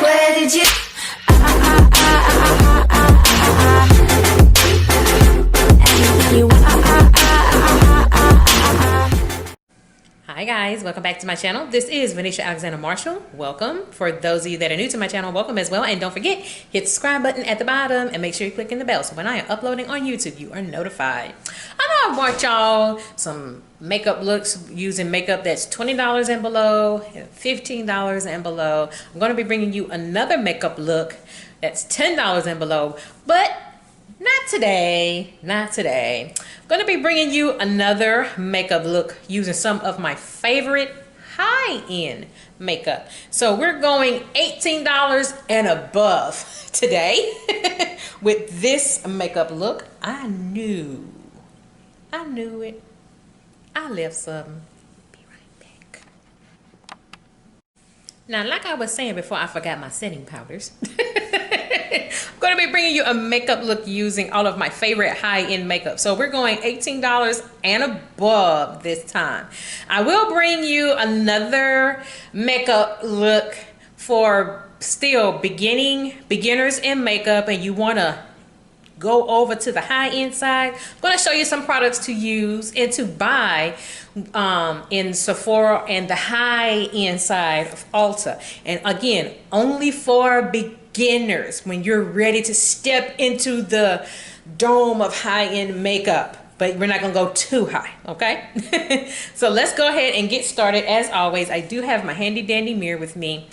Where did you? Hi guys, welcome back to my channel. This is Venetia Alexander Marshall. Welcome. For those of you that are new to my channel, welcome as well. And don't forget, hit the subscribe button at the bottom and make sure you click in the bell so when I am uploading on YouTube, you are notified. I know I want y'all some makeup looks using makeup that's $20 and below, and $15 and below. I'm going to be bringing you another makeup look that's $10 and below, but not today, not today. I'm going to be bringing you another makeup look using some of my favorite high-end makeup. So we're going $18 and above today with this makeup look. I knew it. I left some. Be right back. Now, like I was saying before, I forgot my setting powders. I'm going to be bringing you a makeup look using all of my favorite high-end makeup. So we're going $18 and above this time. I will bring you another makeup look for still beginners in makeup and you want to go over to the high-end side. I'm going to show you some products to use and to buy in Sephora and the high-end side of Ulta. And again, only for beginners when you're ready to step into the dome of high-end makeup. But we're not going to go too high, okay? So let's go ahead and get started. As always, I do have my handy-dandy mirror with me.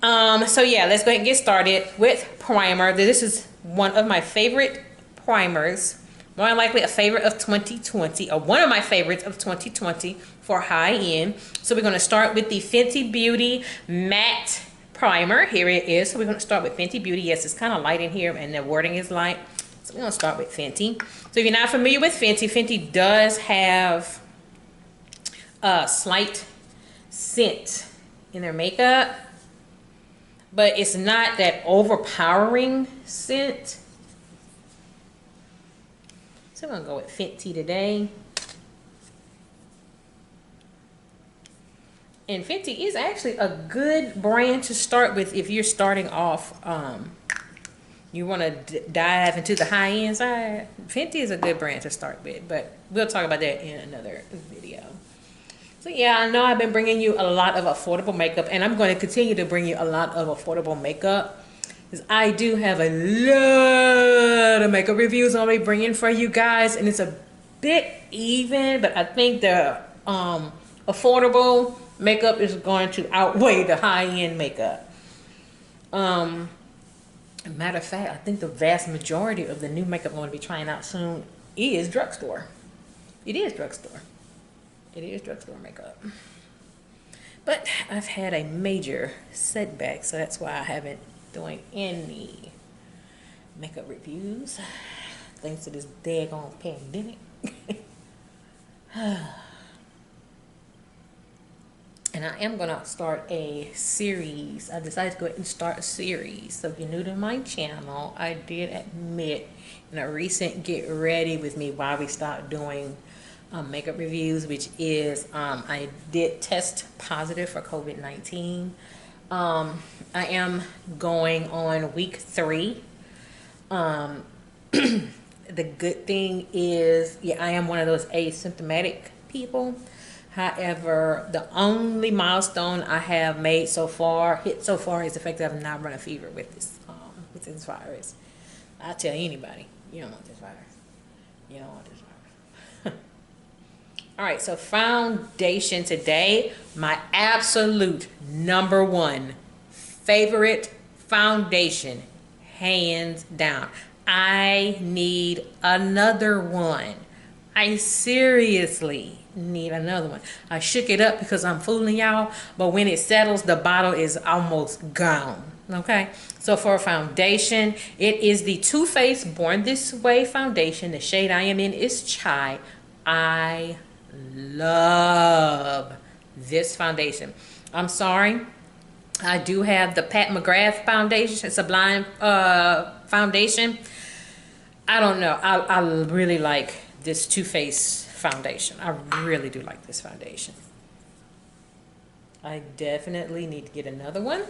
So yeah, let's go ahead and get started with primer. This is one of my favorite primers, more than likely a favorite of 2020, or one of my favorites of 2020 for high end. So we're going to start with the Fenty Beauty Matte Primer. Here it is. So we're going to start with Fenty Beauty. Yes, it's kind of light in here and the wording is light. So we're going to start with Fenty. So if you're not familiar with Fenty, Fenty does have a slight scent in their makeup, but it's not that overpowering scent. So I'm gonna go with Fenty today. And Fenty is actually a good brand to start with if you're starting off. You want to dive into the high end side. Fenty is a good brand to start with, but we'll talk about that in another video. So yeah, I know I've been bringing you a lot of affordable makeup, and I'm going to continue to bring you a lot of affordable makeup, because I do have a lot of makeup reviews I'll be bringing for you guys, and it's a bit even, but I think the affordable makeup is going to outweigh the high-end makeup. Matter of fact, I think the vast majority of the new makeup I'm going to be trying out soon is drugstore. It is drugstore. It is drugstore makeup. But I've had a major setback, so that's why I haven't doing any makeup reviews. Thanks to this daggone pandemic. And I am gonna start a series. I decided to go ahead and start a series. So if you're new to my channel, I did admit in a recent get ready with me why we stopped doing makeup reviews, which is I did test positive for COVID-19. I am going on week 3. The good thing is, yeah, I am one of those asymptomatic people. However, the only milestone I have hit so far is the fact that I've not run a fever with this virus. I'll tell anybody, you don't want this virus. You don't want this virus. All right, so foundation today, my absolute #1 favorite foundation, hands down. I need another one. I seriously need another one. I shook it up because I'm fooling y'all, but when it settles, the bottle is almost gone. Okay, so for a foundation, it is the Too Faced Born This Way foundation. The shade I am in is Chai. I love this foundation. I'm sorry, I do have the Mcgrath foundation, Sublime foundation. I don't know, I really like this Too Faced foundation. I really do like this foundation. I definitely need to get another one.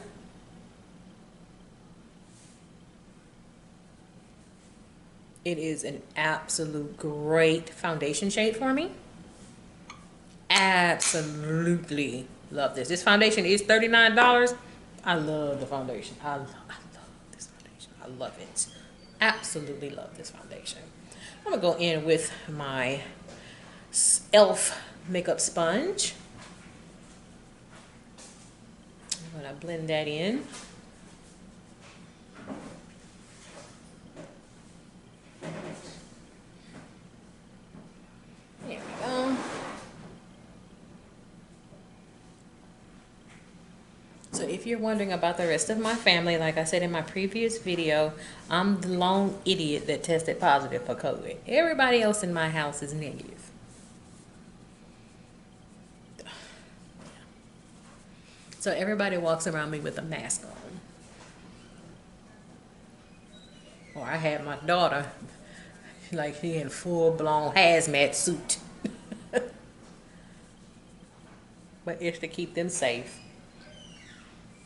It is an absolute great foundation shade for me. Absolutely love this. This foundation is $39. I love the foundation. I love this foundation. I love it. Absolutely love this foundation. I'm gonna go in with my e.l.f. makeup sponge. I'm gonna blend that in. There we go. So if you're wondering about the rest of my family, like I said in my previous video, I'm the lone idiot that tested positive for COVID. Everybody else in my house is negative. So everybody walks around me with a mask on. Or I had my daughter, like she in full-blown hazmat suit. But it's to keep them safe.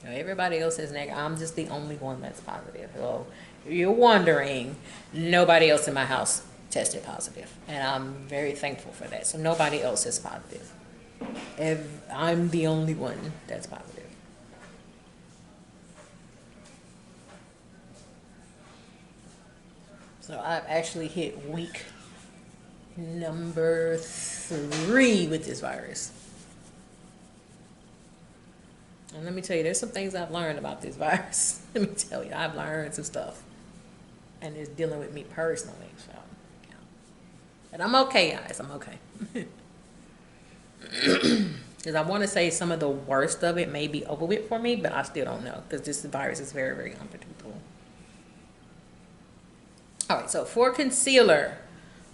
You know, everybody else is negative. I'm just the only one that's positive. So if you're wondering, nobody else in my house tested positive. And I'm very thankful for that. So nobody else is positive. I'm the only one that's positive. So I've actually hit week number 3 with this virus. And let me tell you, there's some things I've learned about this virus. Let me tell you, I've learned some stuff. And it's dealing with me personally. So, yeah. And I'm okay, guys. I'm okay. Because I want to say some of the worst of it may be over with for me, but I still don't know. Because this virus is very, very unpredictable. All right, so for concealer,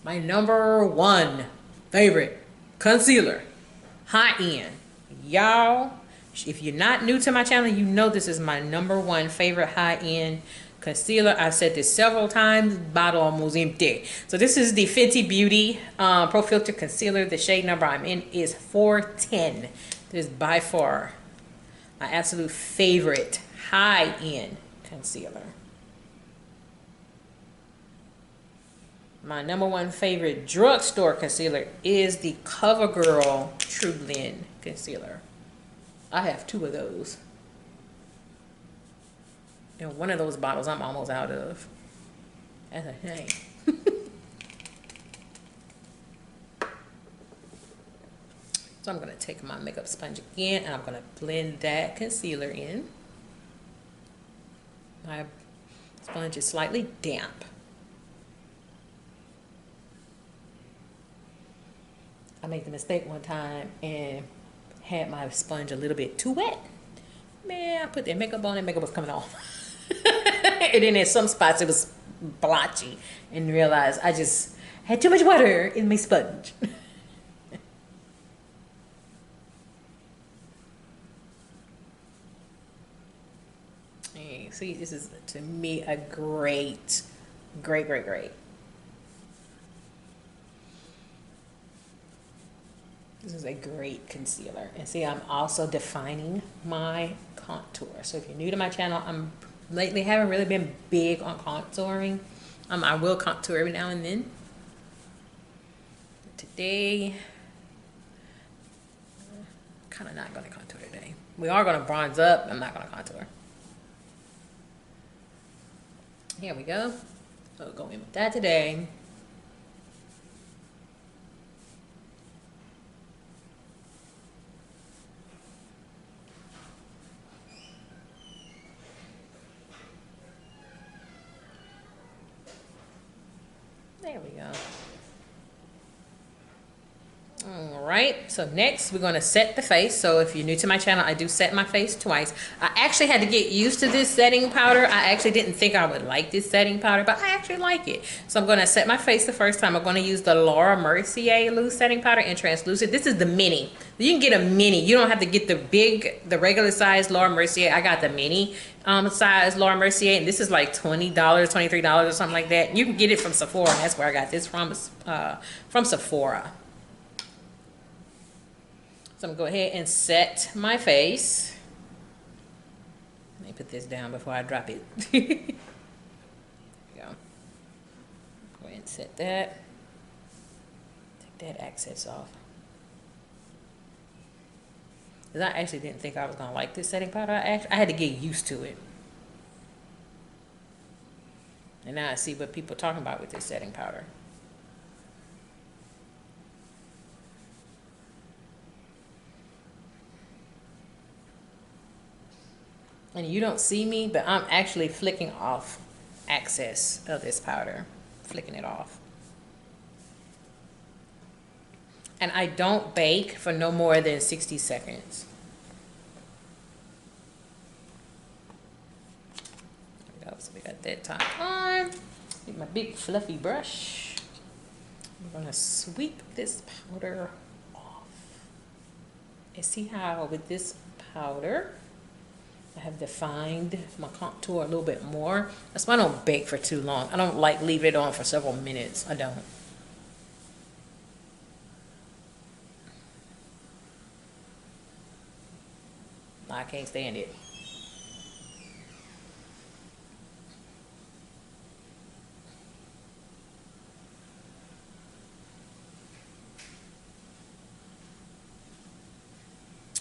my number 1 favorite concealer, high-end. Y'all, if you're not new to my channel, you know this is my number 1 favorite high-end concealer. I've said this several times, bottle almost empty. So this is the Fenty Beauty Pro Filter Concealer. The shade number I'm in is 410. This is by far my absolute favorite high-end concealer. My number 1 favorite drugstore concealer is the Covergirl Trulin concealer. I have 2 of those. And one of those bottles I'm almost out of. That's a shame. So I'm going to take my makeup sponge again and I'm going to blend that concealer in. My sponge is slightly damp. I made the mistake one time and had my sponge a little bit too wet. Man, I put that makeup on and makeup was coming off. And then at some spots it was blotchy and realized I just had too much water in my sponge. And see, this is to me a great. This is a great concealer. And see, I'm also defining my contour. So if you're new to my channel, I'm lately haven't really been big on contouring. I will contour every now and then. Today, kind of not going to contour today. We are going to bronze up. I'm not going to contour. Here we go. So we'll go in with that today. There we go. All right, so next we're going to set the face. So if you're new to my channel, I do set my face twice. I actually had to get used to this setting powder. I actually didn't think I would like this setting powder, but I actually like it. So I'm going to set my face the first time. I'm going to use the Mercier loose setting powder in translucent. This is the mini. You can get a mini. You don't have to get the regular size Mercier. I got the mini size Mercier, and this is like $20, $23 or something like that. You can get it from Sephora, and that's where I got this from Sephora. So I'm going to go ahead and set my face. Let me put this down before I drop it. There we go. and set that. Take that excess off. Because I actually didn't think I was gonna like this setting powder. I had to get used to it. And now I see what people are talking about with this setting powder. And you don't see me, but I'm actually flicking off excess of this powder. Flicking it off. And I don't bake for no more than 60 seconds. There we go. So we got that top on. Get my big fluffy brush. I'm gonna sweep this powder off. And see how with this powder, I have defined my contour a little bit more. That's why I don't bake for too long. I don't like leave it on for several minutes. I don't. I can't stand it.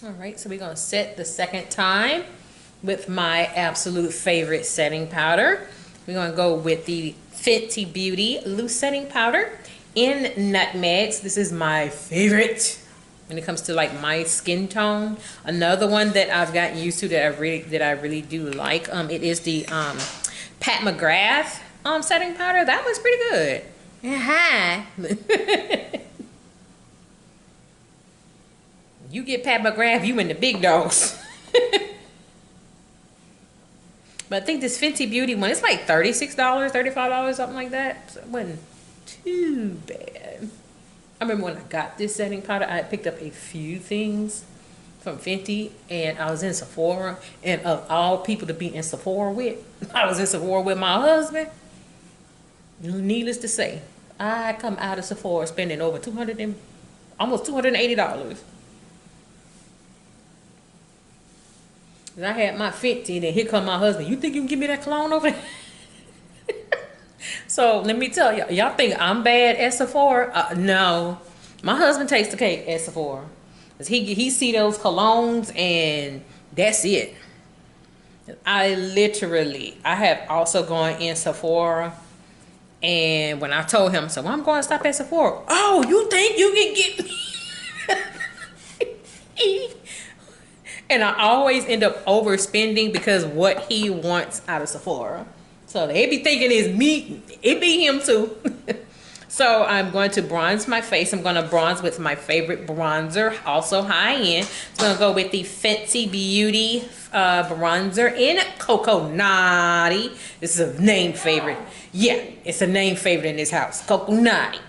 All right, so we're gonna set the second time with my absolute favorite setting powder. We're gonna go with the Fenty Beauty Loose Setting Powder in Nutmegs. This is my favorite when it comes to like my skin tone. Another one that I've gotten used to that I really do like. It is the Pat McGrath setting powder. That one's pretty good. You get Pat McGrath, you in the big dogs. But I think this Fenty Beauty one, it's like $36, $35, something like that. So it wasn't too bad. I remember when I got this setting powder, I had picked up a few things from Fenty, and I was in Sephora, and of all people to be in Sephora with, I was in Sephora with my husband. Needless to say, I come out of Sephora spending over almost $280. And I had my Fenty, and then here come my husband. You think you can give me that cologne over there? So let me tell y'all, y'all think I'm bad at Sephora? No, my husband takes the cake at Sephora. Cause he see those colognes and that's it. I have also gone in Sephora, and when I told him, so I'm going to stop at Sephora. Oh, you think you can get me? And I always end up overspending because what he wants out of Sephora. So they be thinking it's me. It be him too. So I'm going to bronze my face. I'm going to bronze with my favorite bronzer, also high end. So I'm going to go with the Fenty Beauty bronzer in Coco Naughty. This is a name favorite. Yeah, it's a name favorite in this house. Coco Naughty.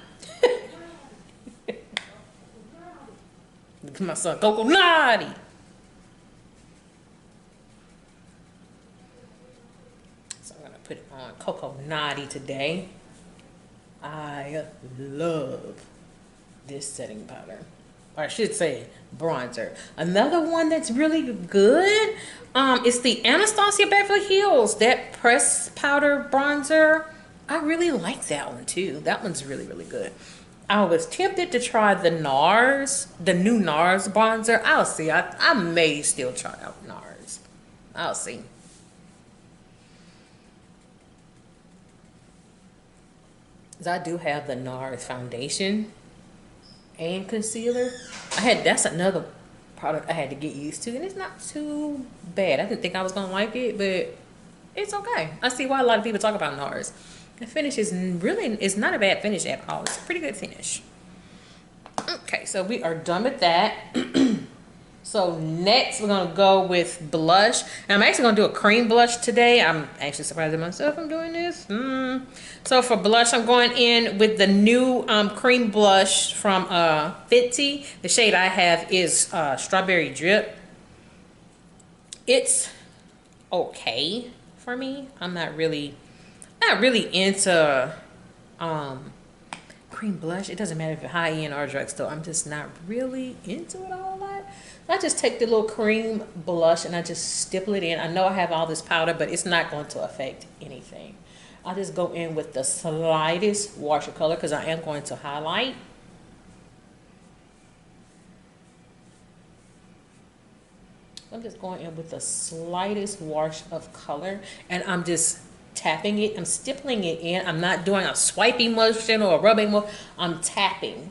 Look at my son, Coco Naughty. Put it on Coco Naughty today. I love this setting powder, or I should say bronzer. Another one that's really good is the Anastasia Beverly Hills, that pressed powder bronzer. I really like that one too. That one's really, really good. I was tempted to try the NARS, the new NARS bronzer. I'll see. I may still try out NARS. I'll see. I do have the NARS foundation and concealer. That's another product I had to get used to, and it's not too bad. I didn't think I was gonna like it, but it's okay. I see why a lot of people talk about NARS. The finish is it's not a bad finish at all. It's a pretty good finish. Okay, so we are done with that. So next we're gonna go with blush. And I'm actually gonna do a cream blush today. I'm actually surprised at myself I'm doing this. So for blush, I'm going in with the new cream blush from Fenty. The shade I have is Strawberry Drip. It's okay for me. I'm not really into cream blush. It doesn't matter if it's high end or drugstore. I'm just not really into it a whole lot. I just take the little cream blush and I just stipple it in. I know I have all this powder, but it's not going to affect anything. I'll just go in with the slightest wash of color because I am going to highlight. I'm just going in with the slightest wash of color, and I'm just tapping it. I'm stippling it in. I'm not doing a swiping motion or a rubbing motion. I'm tapping.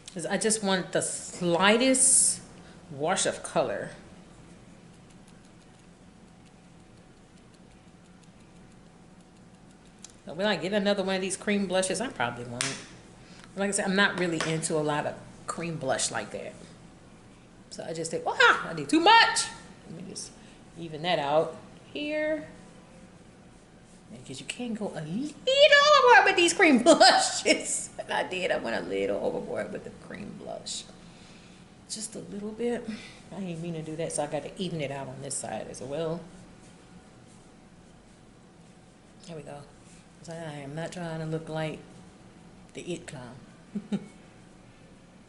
Because I just want the slightest wash of color. So will I get another one of these cream blushes? I probably won't. Like I said, I'm not really into a lot of cream blush like that. So I just think, wow, I did too much. Let me just even that out here. Because you can go a little overboard with these cream blushes. And I did. I went a little overboard with the cream blush. Just a little bit. I didn't mean to do that, so I got to even it out on this side as well. There we go. So I am not trying to look like the It Clown.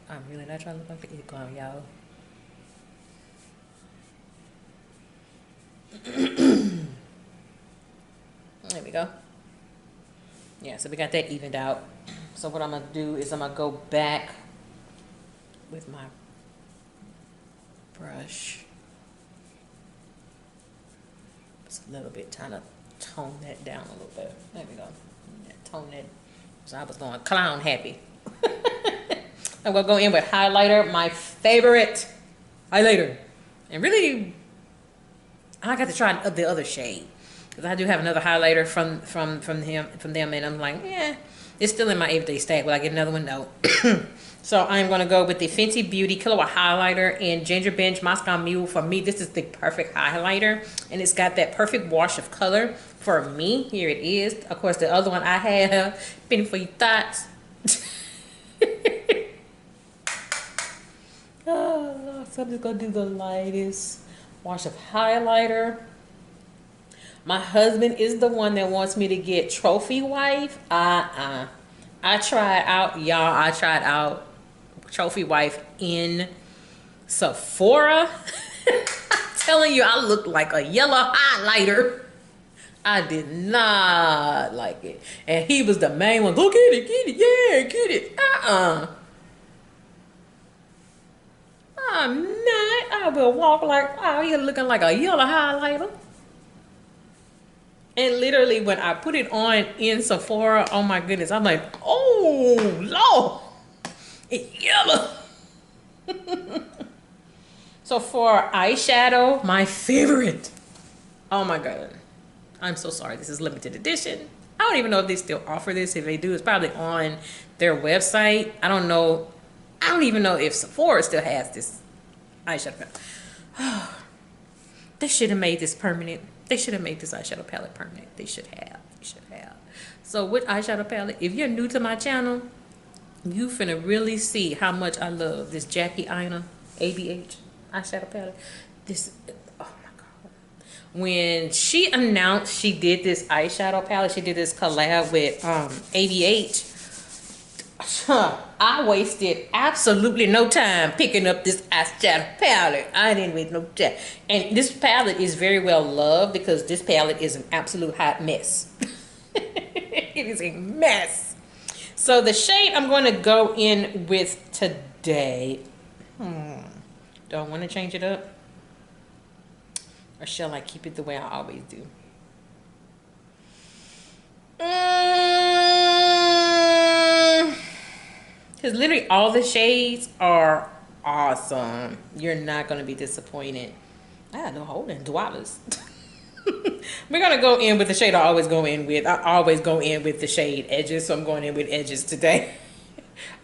I'm really not trying to look like the It Clown, y'all. There we go. Yeah, so we got that evened out. So what I'm going to do is I'm going to go back with my brush. Just a little bit, trying to tone that down a little bit. There we go. Yeah, tone that. So I was going clown happy. I'm going to go in with highlighter, my favorite highlighter. And really, I got to try the other shade. Because I do have another highlighter from them, and I'm like, yeah, it's still in my everyday stack. Will I get another one? No. So I'm going to go with the Fenty Beauty Kilowatt highlighter in Ginger Binge Mascara Mule. For me, this is the perfect highlighter, and it's got that perfect wash of color for me. Here it is. Of course, the other one I have, Penny for Your Thoughts. Oh, Lord. So I'm just going to do the lightest wash of highlighter. My husband is the one that wants me to get Trophy Wife. I tried out, y'all. I tried out Trophy Wife in Sephora. I'm telling you, I looked like a yellow highlighter. I did not like it. And he was the main one. Go get it, yeah, get it. I'm not. I will walk like, oh, you're looking like a yellow highlighter. And literally, when I put it on in Sephora, oh my goodness, I'm like, oh, Lord, it's yellow. So for eyeshadow, my favorite. Oh my God. I'm so sorry. This is limited edition. I don't even know if they still offer this. If they do, it's probably on their website. I don't know. I don't even know if Sephora still has this eyeshadow. They should have made this permanent. They should have made this eyeshadow palette permanent. They should have. They should have. So with eyeshadow palette, if you're new to my channel, you finna really see how much I love this Jackie Aina ABH eyeshadow palette. This, oh my God. When she announced she did this eyeshadow palette, she did this collab with ABH. I wasted absolutely no time picking up this eyeshadow palette. I didn't waste no time. And this palette is very well loved because this palette is an absolute hot mess. It is a mess. So the shade I'm going to go in with today. Do I want to change it up? Or shall I keep it the way I always do? Because literally all the shades are awesome. You're not going to be disappointed. I had no holding dwellers. We're going to go in with the shade I always go in with. I always go in with the shade Edges, so I'm going in with Edges today.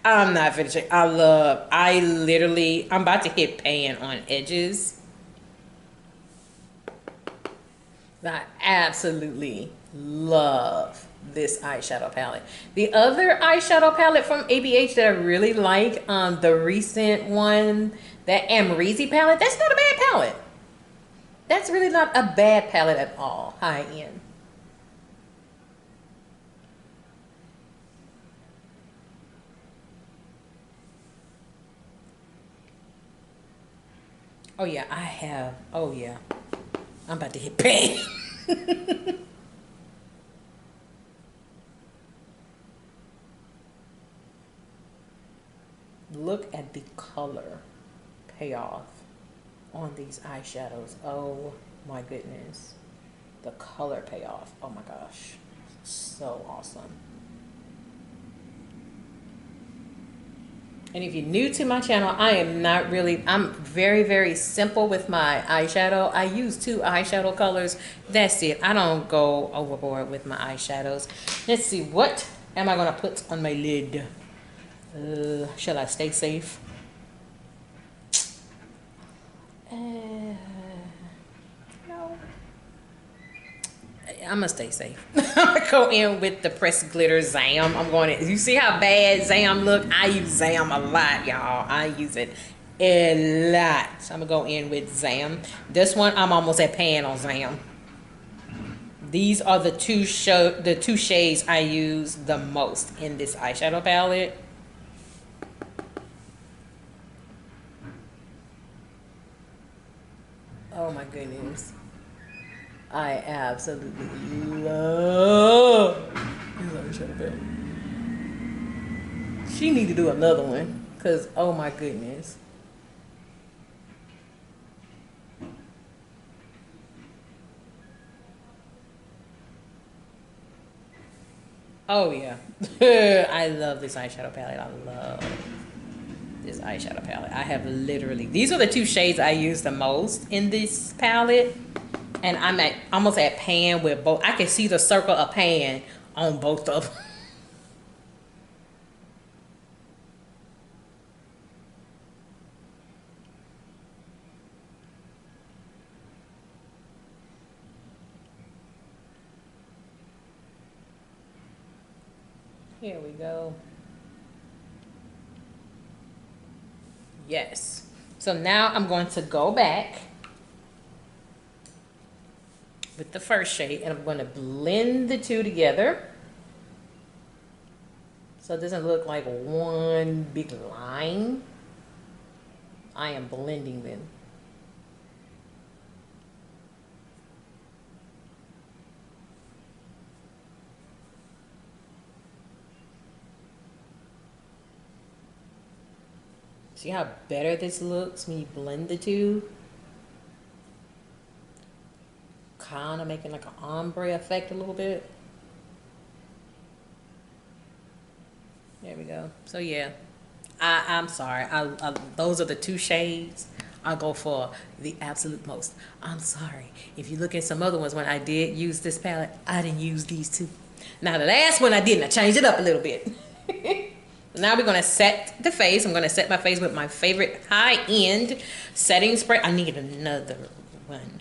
I'm not finishing. I'm about to hit pan on Edges. I absolutely love this eyeshadow palette. The other eyeshadow palette from ABH that I really like, the recent one, that Amrezy palette, that's not a bad palette. That's really not a bad palette at all. High end. Oh yeah, I have. Oh yeah. I'm about to hit pan. Look at the color payoff on these eyeshadows. Oh my goodness. The color payoff. Oh my gosh. So awesome. And if you're new to my channel, I'm very, very simple with my eyeshadow. I use 2 eyeshadow colors. That's it. I don't go overboard with my eyeshadows. Let's see, what am I gonna put on my lid? Shall I stay safe? No. I'm gonna stay safe. I'm gonna go in with the pressed glitter Zam. You see how bad Zam look? I use Zam a lot, y'all. I use it a lot. So I'm gonna go in with Zam. This one, I'm almost at pan on Zam. These are the two shades I use the most in this eyeshadow palette. Oh my goodness. I absolutely love this eyeshadow palette. She need to do another one, cause oh my goodness. Oh yeah. I love this eyeshadow palette. I love this eyeshadow palette. I have literally, these are the 2 shades I use the most in this palette. And I'm almost at pan with both. I can see the circle of pan on both of them. Here we go. Yes. So now I'm going to go back with the first shade, and I'm going to blend the 2 together so it doesn't look like one big line. I am blending them. See how better this looks when you blend the 2? Kind of making like an ombre effect a little bit. There we go. So yeah, I'm sorry. Those are the 2 shades I go for the absolute most. I'm sorry. If you look at some other ones, when I did use this palette, I didn't use these 2. Now the last one I didn't. I changed it up a little bit. Now we're gonna set the face. I'm gonna set my face with my favorite high-end setting spray. I need another one.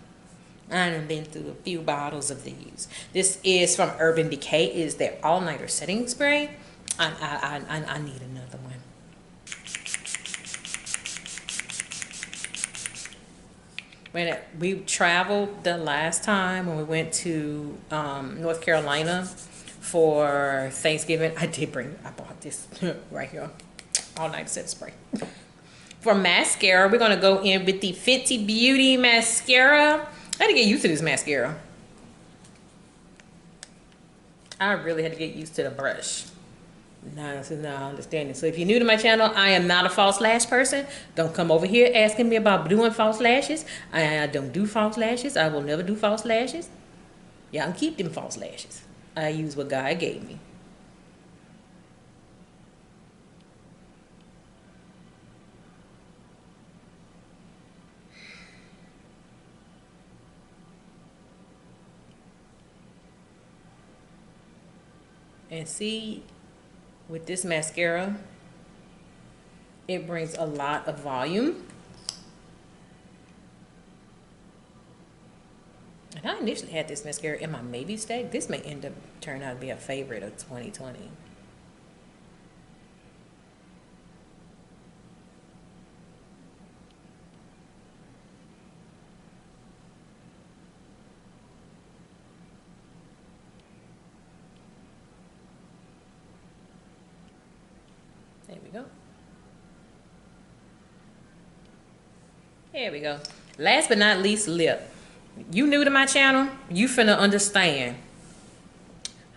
I've been through a few bottles of these. This is from Urban Decay. It is their all-nighter setting spray. I need another one. When we traveled the last time when we went to North Carolina for Thanksgiving, I bought this right here, all-night set spray. For mascara, we're gonna go in with the Fenty Beauty mascara. I had to get used to this mascara. I really had to get used to the brush. Now I understand it. So if you're new to my channel, I am not a false lash person. Don't come over here asking me about doing false lashes. I don't do false lashes. I will never do false lashes. Y'all can keep them false lashes. I use what God gave me. And see, with this mascara, it brings a lot of volume. And I initially had this mascara in my maybe stack. This may end up turning out to be a favorite of 2020. There we go. There we go. Last but not least, lip. You new to my channel, you finna understand.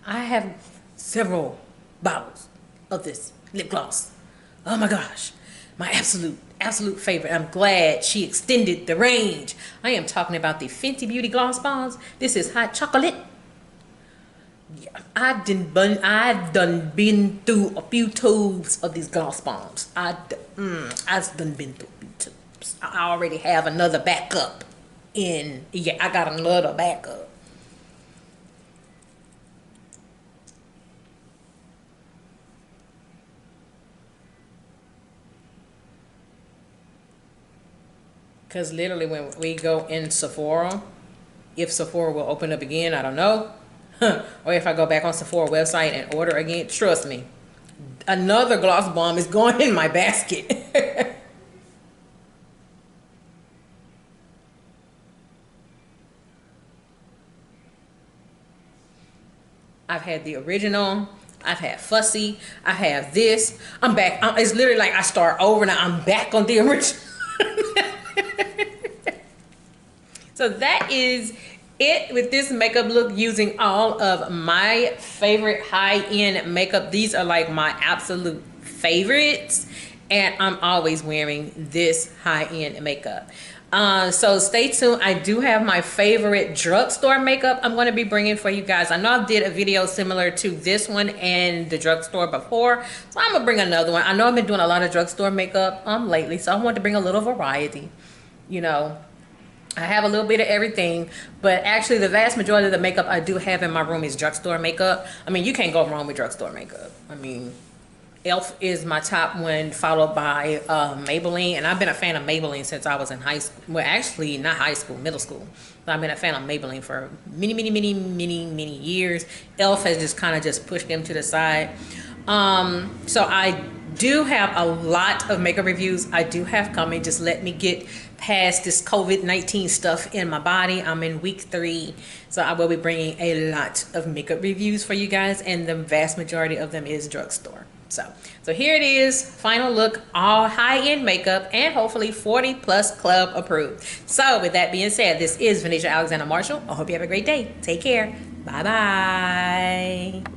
I have several bottles of this lip gloss. Oh my gosh. My absolute favorite. I'm glad she extended the range. I am talking about the Fenty Beauty Gloss Bombs. This is Hot Chocolate. Yeah, I've done been through a few tubes of these gloss bombs. I've done been through a few tubes. I already have another backup in. Yeah, I got another backup. Because literally when we go in Sephora, if Sephora will open up again, I don't know. Or if I go back on Sephora website and order again, trust me, another gloss bomb is going in my basket. I've had the original. I've had Fussy. I have this. I'm back. It's literally like I start over now. I'm back on the original. So that is it with this makeup look using all of my favorite high-end makeup. These are like my absolute favorites, and I'm always wearing this high-end makeup. So stay tuned. I do have my favorite drugstore makeup I'm going to be bringing for you guys. I know I did a video similar to this one and the drugstore before, so I'm gonna bring another one. I know I've been doing a lot of drugstore makeup lately, so I wanted to bring a little variety. You know, I have a little bit of everything, but actually the vast majority of the makeup I do have in my room is drugstore makeup. I mean, you can't go wrong with drugstore makeup. I mean, Elf is my top one, followed by Maybelline. And I've been a fan of Maybelline since I was in high school. Well, actually, not high school, middle school. But I've been a fan of Maybelline for many years. Elf has just kind of just pushed them to the side. So I do have a lot of makeup reviews I do have coming. Just let me get past this COVID-19 stuff in my body. I'm in week 3, so I will be bringing a lot of makeup reviews for you guys, and the vast majority of them is drugstore. So here it is, final look, all high-end makeup, and hopefully 40 plus club approved. So with that being said, this is Venetia Alexander Marshall. I hope you have a great day. Take care. Bye bye.